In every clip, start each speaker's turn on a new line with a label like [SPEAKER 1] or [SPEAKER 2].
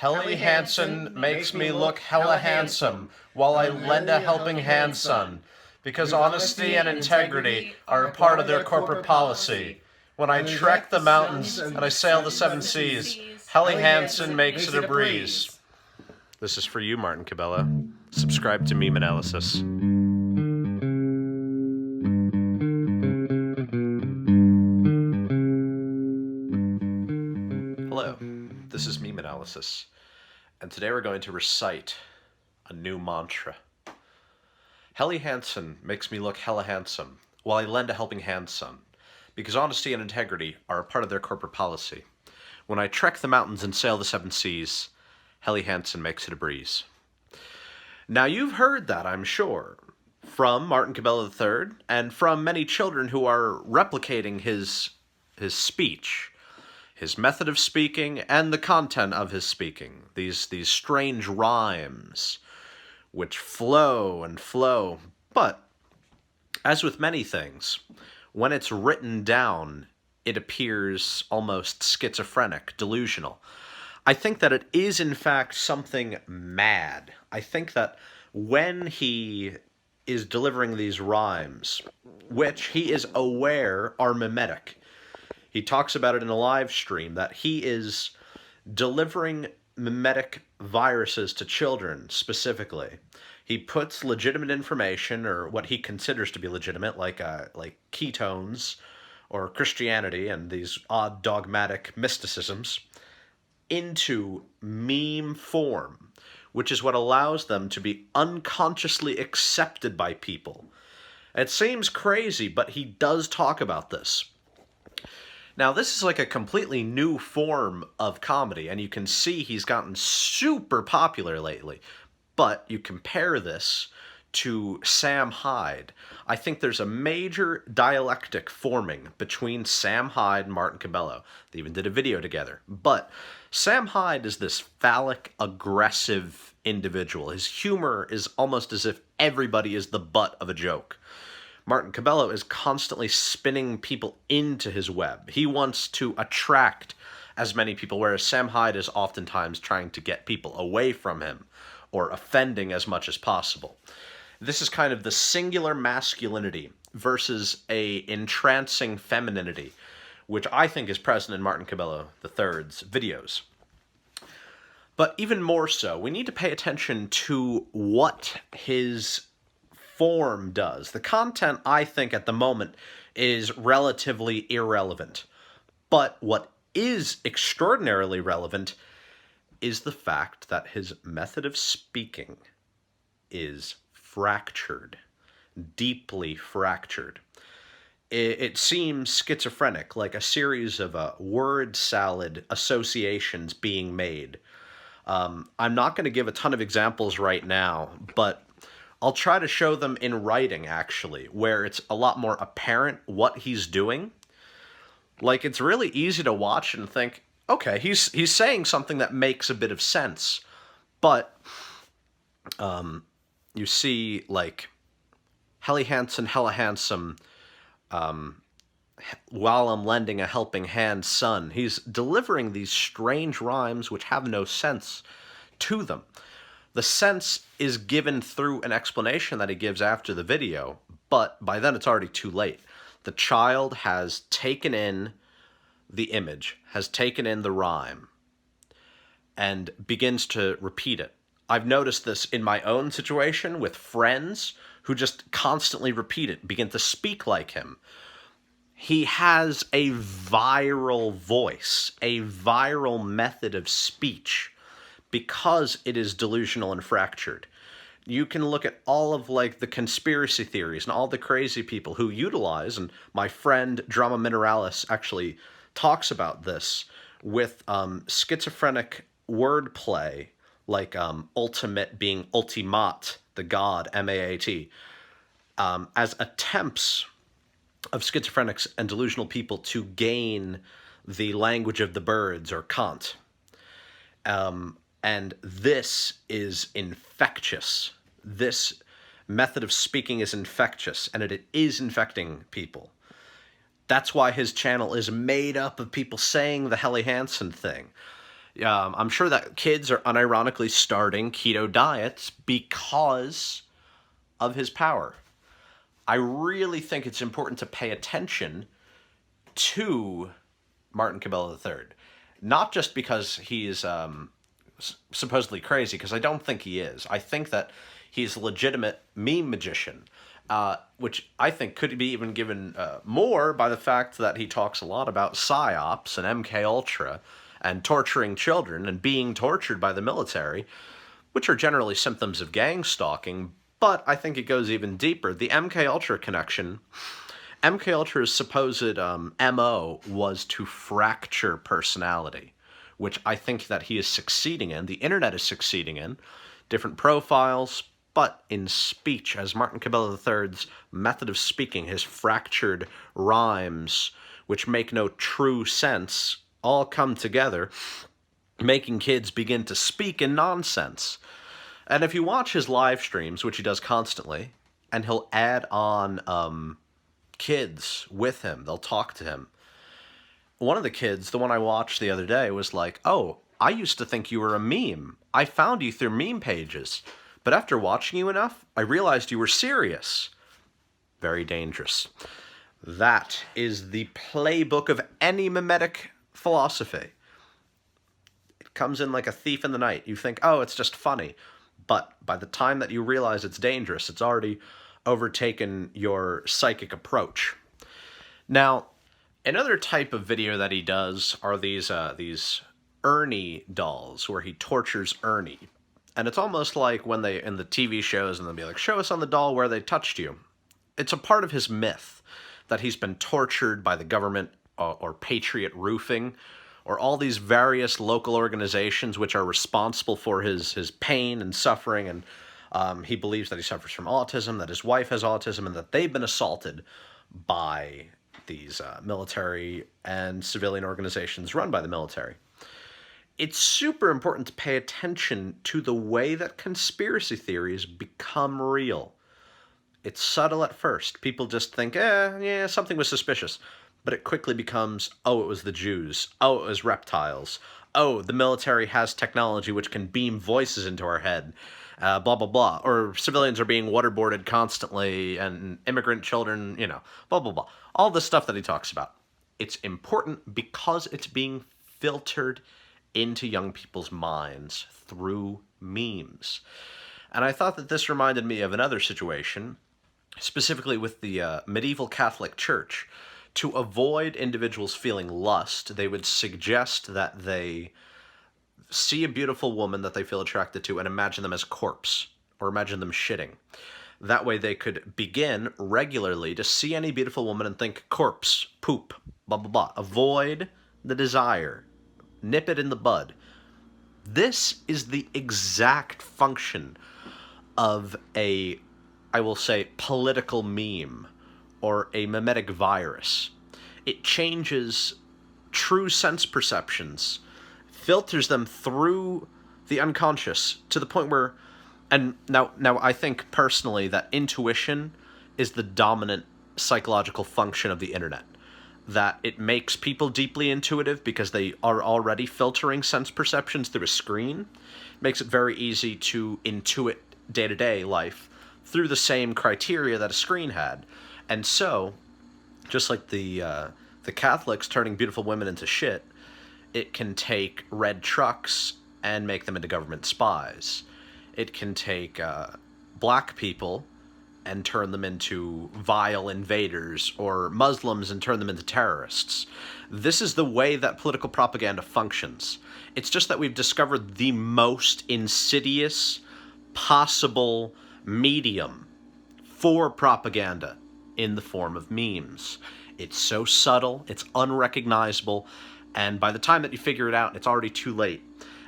[SPEAKER 1] Helly Hansen makes me look hella handsome while I lend a helping hand, son, because honesty and integrity are a part of their corporate policy. When I trek the mountains and I sail the seven seas, Helly Hansen makes it a breeze. This is for you, Martin Cabello. Subscribe to Meme Analysis. Hello, this is Meme Analysis, and today we're going to recite a new mantra. Helly Hansen makes me look hella handsome while I lend a helping hand, son, because honesty and integrity are a part of their corporate policy. When I trek the mountains and sail the seven seas, Helly Hansen makes it a breeze. Now you've heard that, I'm sure, from Martin Cabello III and from many children who are replicating his speech, his method of speaking, and the content of his speaking. These strange rhymes which flow and flow. But, as with many things, when it's written down, it appears almost schizophrenic, delusional. I think that it is, in fact, something mad. I think that when he is delivering these rhymes, which he is aware are memetic, he talks about it in a live stream, that he is delivering memetic viruses to children specifically. He puts legitimate information, or what he considers to be legitimate, like ketones or Christianity and these odd dogmatic mysticisms, into meme form, which is what allows them to be unconsciously accepted by people. It seems crazy, but he does talk about this. Now, this is like a completely new form of comedy, and you can see he's gotten super popular lately. But you compare this to Sam Hyde, I think there's a major dialectic forming between Sam Hyde and Martin Cabello. They even did a video together. But Sam Hyde is this phallic, aggressive individual. His humor is almost as if everybody is the butt of a joke. Martin Cabello is constantly spinning people into his web. He wants to attract as many people, whereas Sam Hyde is oftentimes trying to get people away from him or offending as much as possible. This is kind of the singular masculinity versus a entrancing femininity, which I think is present in Martin Cabello III's videos. But even more so, we need to pay attention to what his form does. The content, I think, at the moment is relatively irrelevant. But what is extraordinarily relevant is the fact that his method of speaking is fractured, deeply fractured. It seems schizophrenic, like a series of word salad associations being made. I'm not going to give a ton of examples right now, but I'll try to show them in writing, actually, where it's a lot more apparent what he's doing. Like, it's really easy to watch and think, okay, he's saying something that makes a bit of sense. But you see, like, Helly Hansen, hella handsome, while I'm lending a helping hand, son. He's delivering these strange rhymes which have no sense to them. The sense is given through an explanation that he gives after the video, but by then it's already too late. The child has taken in the image, has taken in the rhyme, and begins to repeat it. I've noticed this in my own situation with friends who just constantly repeat it, begin to speak like him. He has a viral voice, a viral method of speech, because it is delusional and fractured. You can look at all of, like, the conspiracy theories and all the crazy people who utilize, and my friend Drama Mineralis actually talks about this, with schizophrenic wordplay, like ultimate being ultimat, the god, M-A-A-T, as attempts of schizophrenics and delusional people to gain the language of the birds, or Kant. And this is infectious. This method of speaking is infectious, and it is infecting people. That's why his channel is made up of people saying the Helly Hansen thing. I'm sure that kids are unironically starting keto diets because of his power. I really think it's important to pay attention to Martin Cabello III. Not just because he's supposedly crazy, because I don't think he is. I think that he's a legitimate meme magician, which I think could be even given more by the fact that he talks a lot about psyops and MK Ultra and torturing children and being tortured by the military, which are generally symptoms of gang stalking. But I think it goes even deeper. The MK Ultra connection. MK Ultra's supposed MO was to fracture personality, which I think that he is succeeding in. The internet is succeeding in. Different profiles, but in speech, as Martin Cabello III's method of speaking, his fractured rhymes, which make no true sense, all come together, making kids begin to speak in nonsense. And if you watch his live streams, which he does constantly, and he'll add on kids with him, they'll talk to him. One of the kids, the one I watched the other day, was like, "Oh, I used to think you were a meme. I found you through meme pages. But after watching you enough, I realized you were serious." Very dangerous. That is the playbook of any memetic philosophy. It comes in like a thief in the night. You think, oh, it's just funny. But by the time that you realize it's dangerous, it's already overtaken your psychic approach. Now, another type of video that he does are these Ernie dolls, where he tortures Ernie. And it's almost like when they, in the TV shows, and they'll be like, "Show us on the doll where they touched you." It's a part of his myth that he's been tortured by the government or Patriot Roofing, or all these various local organizations which are responsible for his pain and suffering, and he believes that he suffers from autism, that his wife has autism, and that they've been assaulted by these military and civilian organizations run by the military. It's super important to pay attention to the way that conspiracy theories become real. It's subtle at first. People just think, yeah, something was suspicious. But it quickly becomes, oh, it was the Jews. Oh, it was reptiles. Oh, the military has technology which can beam voices into our head. Blah, blah, blah. Or civilians are being waterboarded constantly, and immigrant children, blah, blah, blah. All the stuff that he talks about. It's important because it's being filtered into young people's minds through memes. And I thought that this reminded me of another situation, specifically with the medieval Catholic Church. To avoid individuals feeling lust, they would suggest that they see a beautiful woman that they feel attracted to and imagine them as a corpse, or imagine them shitting. That way they could begin regularly to see any beautiful woman and think, corpse, poop, blah, blah, blah. Avoid the desire. Nip it in the bud. This is the exact function of a, I will say, political meme, or a memetic virus. It changes true sense perceptions, filters them through the unconscious to the point where, and now I think personally that intuition is the dominant psychological function of the internet. That it makes people deeply intuitive because they are already filtering sense perceptions through a screen. It makes it very easy to intuit day-to-day life through the same criteria that a screen had. And so, just like the Catholics turning beautiful women into shit, it can take red trucks and make them into government spies. It can take black people and turn them into vile invaders, or Muslims and turn them into terrorists. This is the way that political propaganda functions. It's just that we've discovered the most insidious possible medium for propaganda in the form of memes. It's so subtle, it's unrecognizable, and by the time that you figure it out, it's already too late.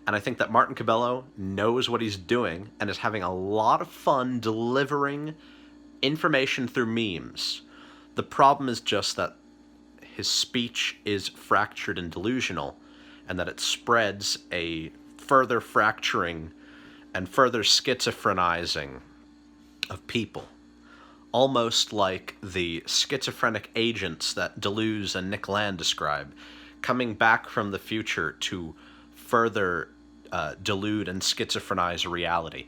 [SPEAKER 1] And I think that Martin Cabello knows what he's doing and is having a lot of fun delivering information through memes. The problem is just that his speech is fractured and delusional, and that it spreads a further fracturing and further schizophrenizing of people. Almost like the schizophrenic agents that Deleuze and Nick Land describe, coming back from the future to further delude and schizophrenize reality.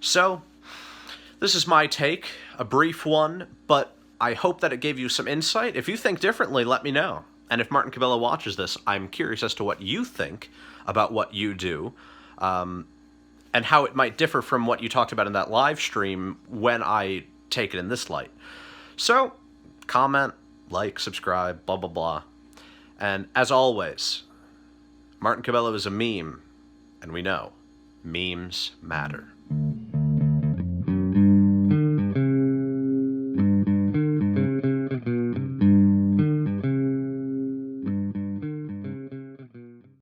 [SPEAKER 1] So, this is my take, a brief one, but I hope that it gave you some insight. If you think differently, let me know. And if Martin Cabello watches this, I'm curious as to what you think about what you do, and how it might differ from what you talked about in that live stream when I take it in this light. So, comment, like, subscribe, blah, blah, blah. And as always, Martin Cabello is a meme, and we know memes matter.